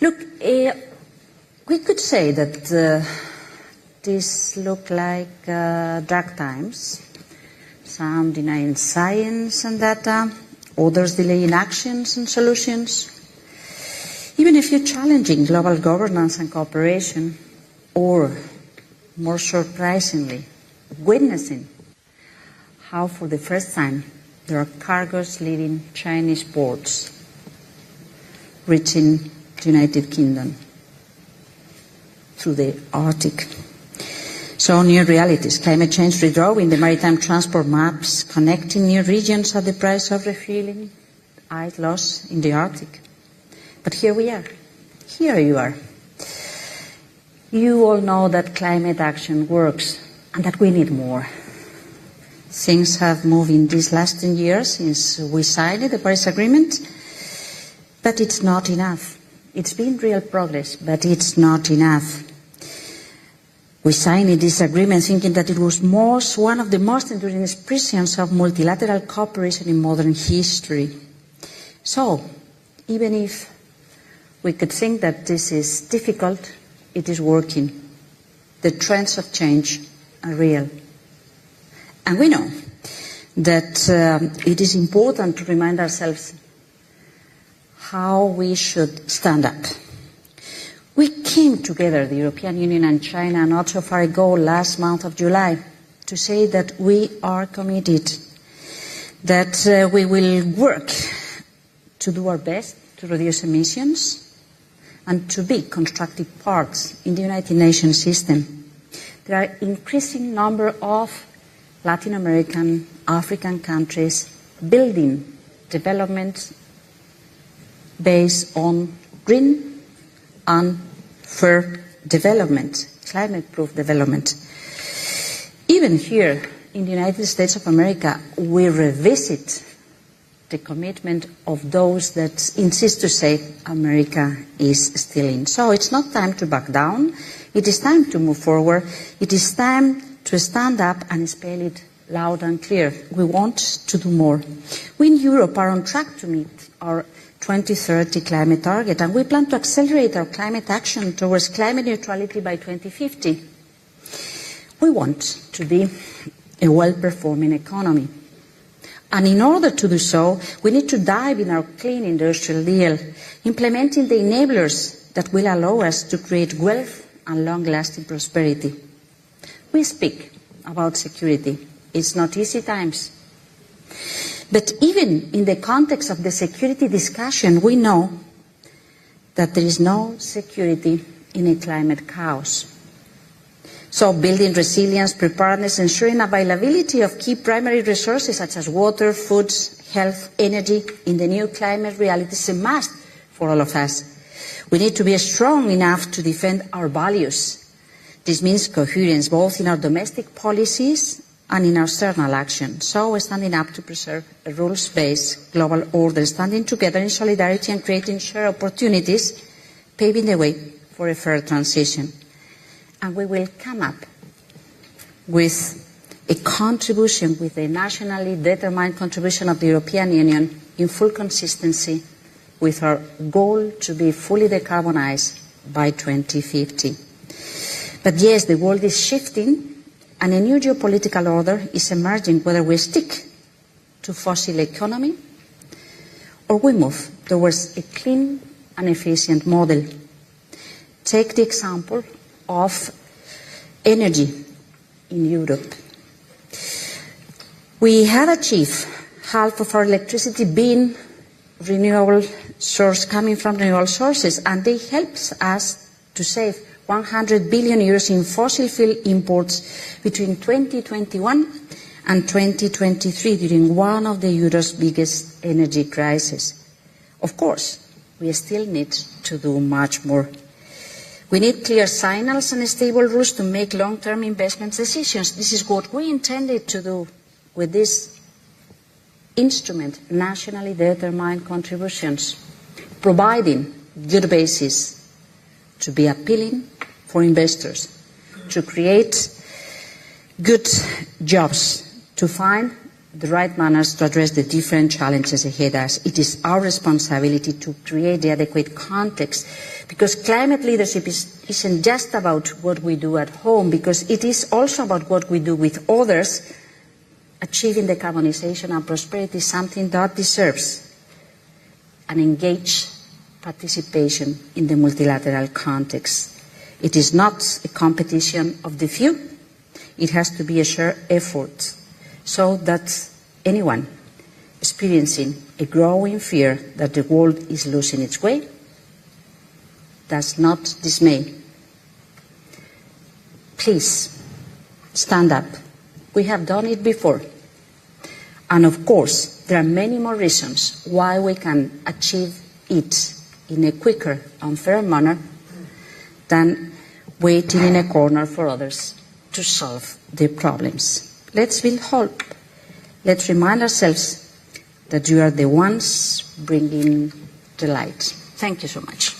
Look, we could say that these look like dark times. Some denying science and data, others delaying actions and solutions. Even a few challenging global governance and cooperation, or, more surprisingly, witnessing how for the first time there are cargoes leaving Chinese ports, reaching the United Kingdom through the Arctic. So new realities, climate change redrawing the maritime transport maps, connecting new regions at the price of refueling, ice loss in the Arctic. But here we are. Here you are. You all know that climate action works and that we need more. Things have moved in these last 10 years since we signed the Paris Agreement, but it's not enough. It's been real progress, but it's not enough. We signed this agreement thinking that it was one of the most enduring expressions of multilateral cooperation in modern history. So, even if we could think that this is difficult, it is working. The trends of change are real. And we know that it is important to remind ourselves how we should stand up. We came together, the European Union and China, not so far ago, last month of July, to say that we are committed, that we will work to do our best to reduce emissions and to be constructive parts in the United Nations system. There are an increasing number of Latin American, African countries building development based on green and fair development, climate-proof development. Even here in the United States of America, we revisit the commitment of those that insist to say America is still in. So it's not time to back down. It is time to move forward. It is time to stand up and spell it loud and clear. We want to do more. We in Europe are on track to meet our 2030 climate target, and we plan to accelerate our climate action towards climate neutrality by 2050. We want to be a well-performing economy. And in order to do so, we need to dive in our clean industrial deal, implementing the enablers that will allow us to create wealth and long-lasting prosperity. We speak about security. It's not easy times. But even in the context of the security discussion, we know that there is no security in a climate chaos. So building resilience, preparedness, ensuring availability of key primary resources such as water, foods, health, energy in the new climate reality is a must for all of us. We need to be strong enough to defend our values. This means coherence both in our domestic policies and in our external action. So we're standing up to preserve a rules-based global order, standing together in solidarity and creating shared opportunities, paving the way for a fair transition. And we will come up with a contribution, with a nationally determined contribution of the European Union in full consistency with our goal to be fully decarbonized by 2050. But yes, the world is shifting and a new geopolitical order is emerging, whether we stick to fossil economy or we move towards a clean and efficient model. Take the example of energy in Europe. We have achieved half of our electricity being renewable source, coming from renewable sources, and they help us to save 100 billion euros in fossil fuel imports between 2021 and 2023 during one of the Euro's biggest energy crises. Of course, we still need to do much more. We need clear signals and stable rules to make long-term investment decisions. This is what we intended to do with this instrument, nationally determined contributions, providing good basis to be appealing for investors, to create good jobs, to find the right manners to address the different challenges ahead of us. It is our responsibility to create the adequate context Because climate leadership isn't just about what we do at home, because it is also about what we do with others. Achieving decarbonization and prosperity is something that deserves an engaged participation in the multilateral context. It is not a competition of the few. It has to be a shared effort so that anyone experiencing a growing fear that the world is losing its way does not dismay. Please, stand up. We have done it before. And of course, there are many more reasons why we can achieve it in a quicker and fairer manner than waiting in a corner for others to solve the problems. Let's build hope. Let's remind ourselves that you are the ones bringing the light. Thank you so much.